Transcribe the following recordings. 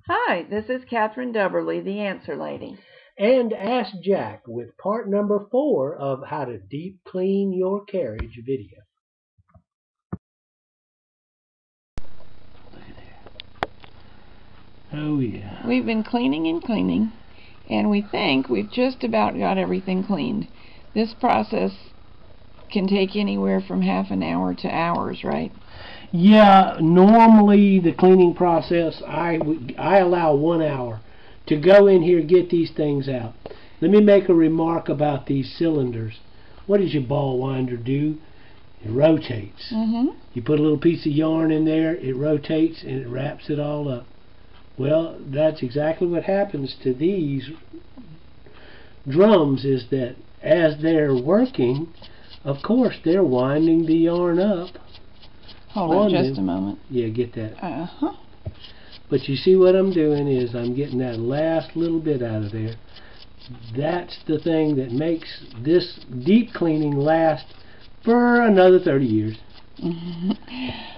Hi, this is Catherine Dubberly, the Answer Lady. And Ask Jack with part number 4 of How to Deep Clean Your Carriage video. Look at there. Oh yeah. We've been cleaning and cleaning, and we think we've just about got everything cleaned. This process can take anywhere from half an hour to hours, right? Yeah, normally the cleaning process, I allow 1 hour to go in here and get these things out. Let me make a remark about these cylinders. What does your ball winder do? It rotates. You put a little piece of yarn in there, it rotates, and it wraps it all up. Well, that's exactly what happens to these drums, is that as they're working, of course, they're winding the yarn up. Hold on just a moment. Yeah, get that. But you see what I'm doing is I'm getting that last little bit out of there. That's the thing that makes this deep cleaning last for another 30 years.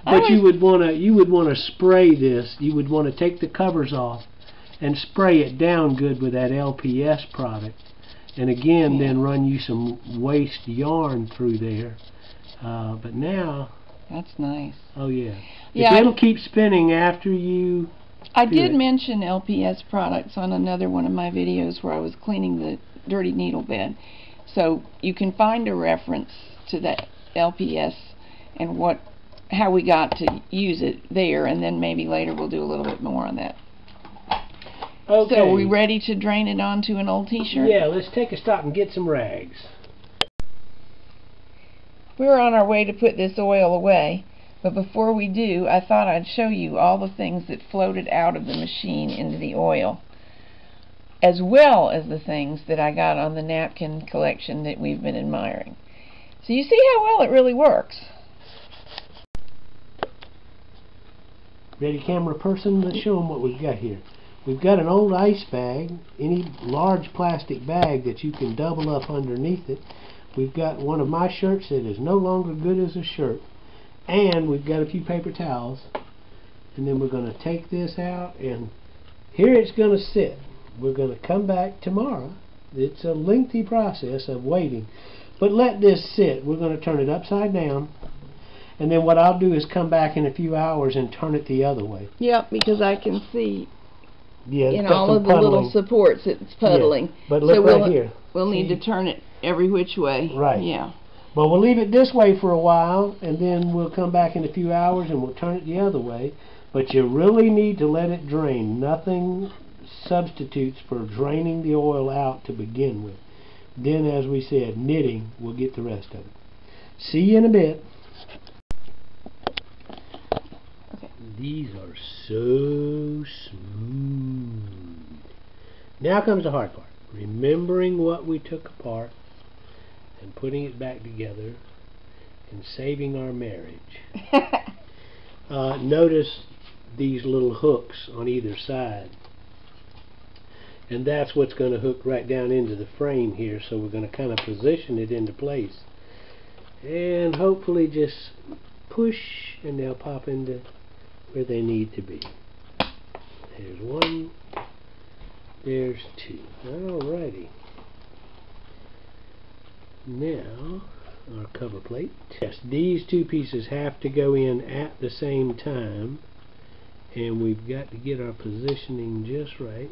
But you would want to spray this. You would want to take the covers off and spray it down good with that LPS product. And again, then run you some waste yarn through there. But now, that's nice. Oh yeah. It'll keep spinning after you. I did mention LPS products on another one of my videos where I was cleaning the dirty needle bed. So you can find a reference to that LPS and how we got to use it there, and then maybe later we'll do a little bit more on that. Okay. So are we ready to drain it onto an old t-shirt? Yeah, let's take a stop and get some rags. We're on our way to put this oil away, but before we do, I thought I'd show you all the things that floated out of the machine into the oil, as well as the things that I got on the napkin collection that we've been admiring. So you see how well it really works. Ready, camera person? Let's show them what we've got here. We've got an old ice bag, any large plastic bag that you can double up underneath it. We've got one of my shirts that is no longer good as a shirt. And we've got a few paper towels. And then we're going to take this out, and here it's going to sit. We're going to come back tomorrow. It's a lengthy process of waiting. But let this sit. We're going to turn it upside down. And then what I'll do is come back in a few hours and turn it the other way. Yep, because I can see in got all of the little supports it's puddling. Yeah, but look right here. We'll need to turn it every which way. Right. Yeah. Well, we'll leave it this way for a while, and then we'll come back in a few hours and we'll turn it the other way. But you really need to let it drain. Nothing substitutes for draining the oil out to begin with. Then, as we said, knitting will get the rest of it. See you in a bit. Okay. These are so smooth. Now comes the hard part. Remembering what we took apart and putting it back together and saving our marriage. Notice these little hooks on either side. And that's what's going to hook right down into the frame here, so we're going to kind of position it into place. And hopefully just push and they'll pop into where they need to be. There's one. There's two. Alrighty. Now, our cover plate. Yes, these two pieces have to go in at the same time, and we've got to get our positioning just right.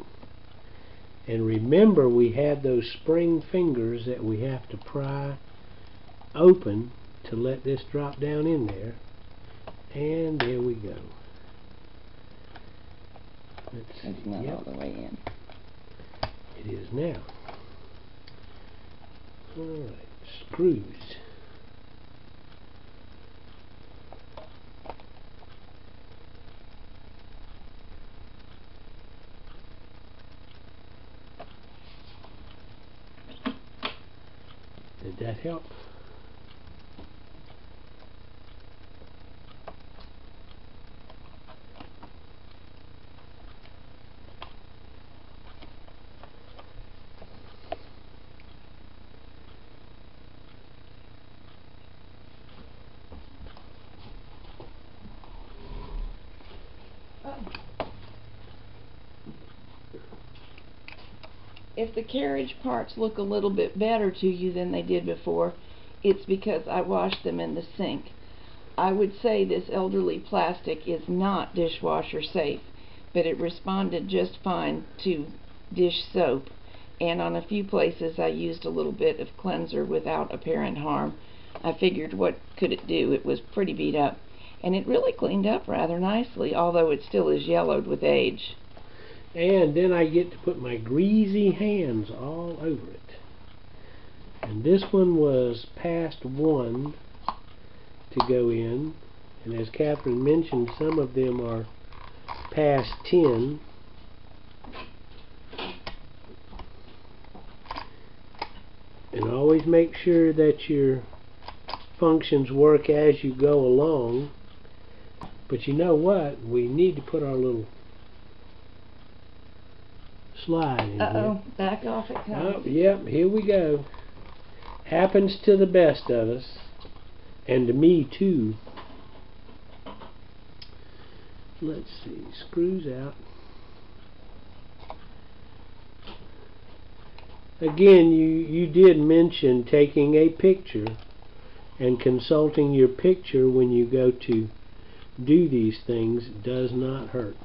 And remember, we had those spring fingers that we have to pry open to let this drop down in there. And there we go. Let's see. It's not all the way in. It is now. Alright, screws. Did that help? If the carriage parts look a little bit better to you than they did before, it's because I washed them in the sink. I would say this elderly plastic is not dishwasher safe, but it responded just fine to dish soap, and on a few places I used a little bit of cleanser without apparent harm. I figured, what could it do? It was pretty beat up, and it really cleaned up rather nicely, although it still is yellowed with age. And then I get to put my greasy hands all over it. And this one was past 1 to go in, and as Catherine mentioned, some of them are past 10. And always make sure that your functions work as you go along. But you know what? We need to put our little slide in here. Back off it comes. Oh, yep, here we go. Happens to the best of us. And to me too. Let's see, screws out. Again, you did mention taking a picture and consulting your picture when you go to do these things does not hurt.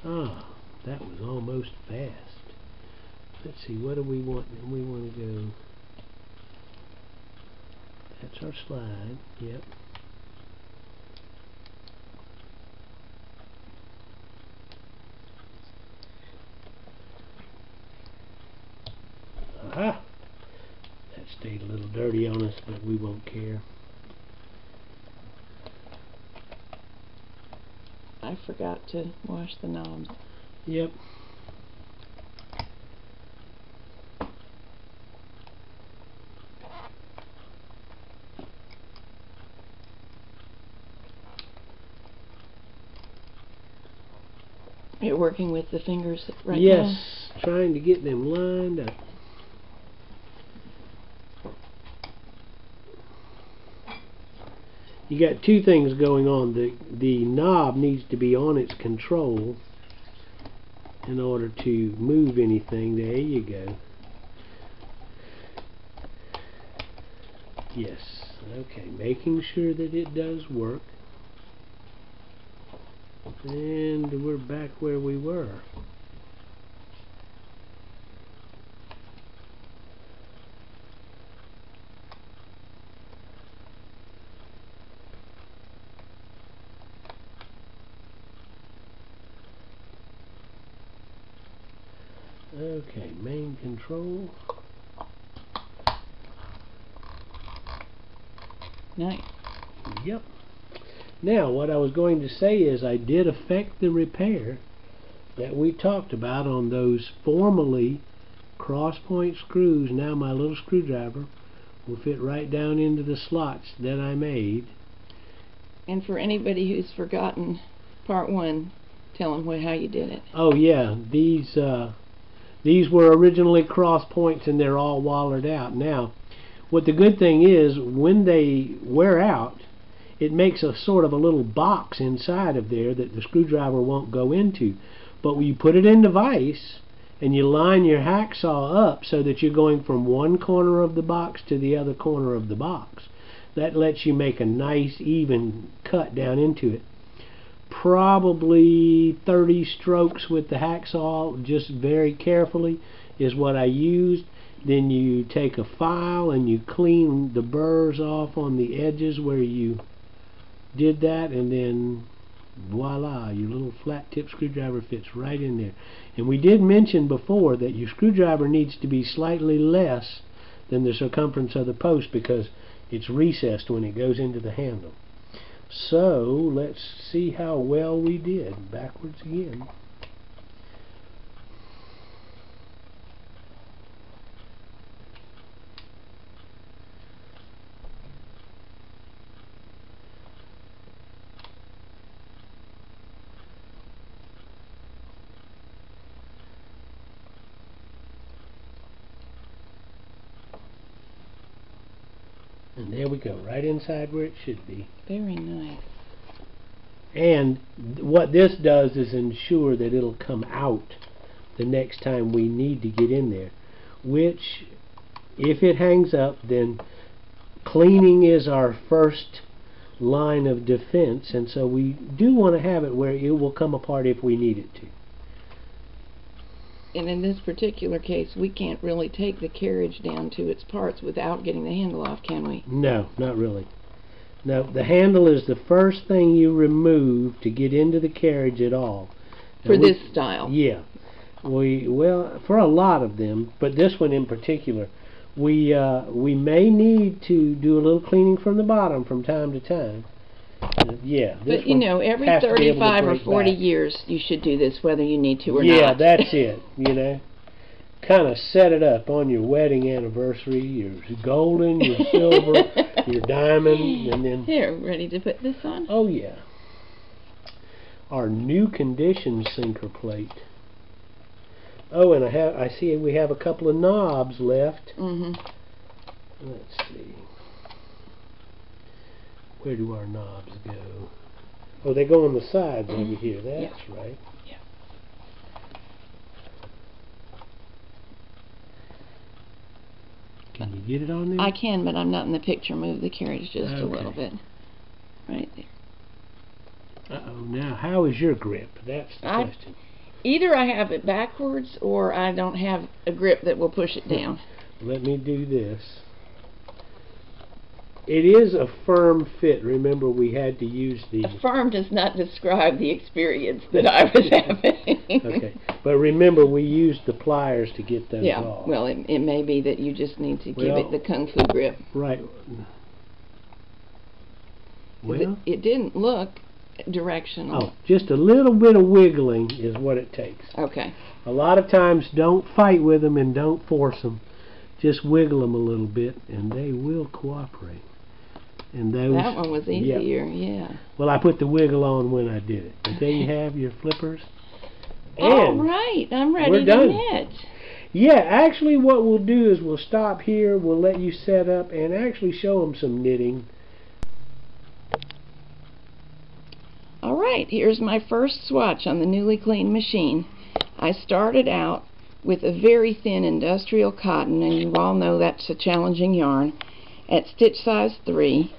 Ah, that was almost fast. Let's see, what do we want? We want to go. That's our slide. Yep. Aha! That stayed a little dirty on us, but we won't care. I forgot to wash the knobs. Yep. You're working with the fingers right now? Yes, trying to get them lined up. You got two things going on. The knob needs to be on its control in order to move anything. There you go. Yes. Okay, making sure that it does work. And we're back where we were. Okay, main control. Nice. Yep. Now, what I was going to say is I did effect the repair that we talked about on those formerly cross-point screws. Now my little screwdriver will fit right down into the slots that I made. And for anybody who's forgotten part 1, tell them how you did it. Oh yeah, these were originally cross points and they're all wallered out. Now, what the good thing is, when they wear out, it makes a sort of a little box inside of there that the screwdriver won't go into. But when you put it in the vise and you line your hacksaw up so that you're going from one corner of the box to the other corner of the box, that lets you make a nice even cut down into it. Probably 30 strokes with the hacksaw, just very carefully, is what I used. Then you take a file and you clean the burrs off on the edges where you did that, and then voila, your little flat tip screwdriver fits right in there. And we did mention before that your screwdriver needs to be slightly less than the circumference of the post because it's recessed when it goes into the handle. So let's see how well we did. Backwards again. And there we go, right inside where it should be. Very nice. And what this does is ensure that it'll come out the next time we need to get in there, which, if it hangs up, then cleaning is our first line of defense, and so we do want to have it where it will come apart if we need it to. And in this particular case, we can't really take the carriage down to its parts without getting the handle off, can we? No, not really. No, the handle is the first thing you remove to get into the carriage at all. For this style? Yeah. Well, for a lot of them, but this one in particular, we may need to do a little cleaning from the bottom from time to time. Yeah. But you know, every 35 or 40 years you should do this, whether you need to or not. Yeah, that's it. You know, kind of set it up on your wedding anniversary, your golden, your silver, your diamond, and then here, ready to put this on? Oh yeah. Our new condition sinker plate. Oh, and I see we have a couple of knobs left. Let's see. Where do our knobs go? Oh, they go on the sides over here. That's right. Yeah. Can you get it on there? I can, but I'm not in the picture. Move the carriage just a little bit. Right there. Uh-oh, now how is your grip? That's the question. Either I have it backwards or I don't have a grip that will push it down. Let me do this. It is a firm fit. Remember, we had to use the... Firm does not describe the experience that I was having. Okay, but remember, we used the pliers to get those off. Well, it may be that you just need to give it the kung fu grip. Right. Well, it didn't look directional. Oh, just a little bit of wiggling is what it takes. Okay. A lot of times, don't fight with them and don't force them. Just wiggle them a little bit, and they will cooperate. And those, that one was easier, yeah. Well, I put the wiggle on when I did it. But there you have your flippers. All right, I'm ready to knit. Yeah, actually what we'll do is we'll stop here, we'll let you set up, and actually show them some knitting. All right, here's my first swatch on the newly cleaned machine. I started out with a very thin industrial cotton, and you all know that's a challenging yarn, at stitch size 3,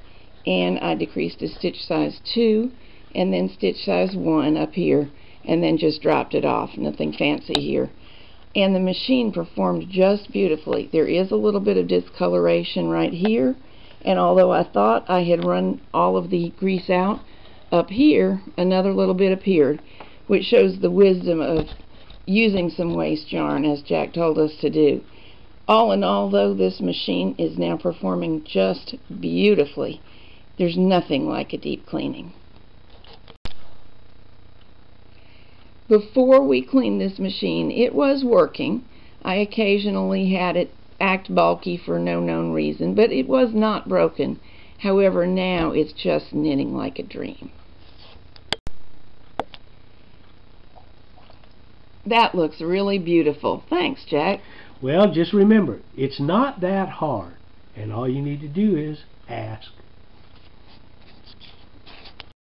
and I decreased to stitch size 2, and then stitch size 1 up here, and then just dropped it off. Nothing fancy here. And the machine performed just beautifully. There is a little bit of discoloration right here, and although I thought I had run all of the grease out, up here another little bit appeared, which shows the wisdom of using some waste yarn, as Jack told us to do. All in all, though, this machine is now performing just beautifully. There's nothing like a deep cleaning. Before we cleaned this machine, it was working. I occasionally had it act bulky for no known reason, but it was not broken. However, now it's just knitting like a dream. That looks really beautiful. Thanks, Jack. Well, just remember, it's not that hard, and all you need to do is ask.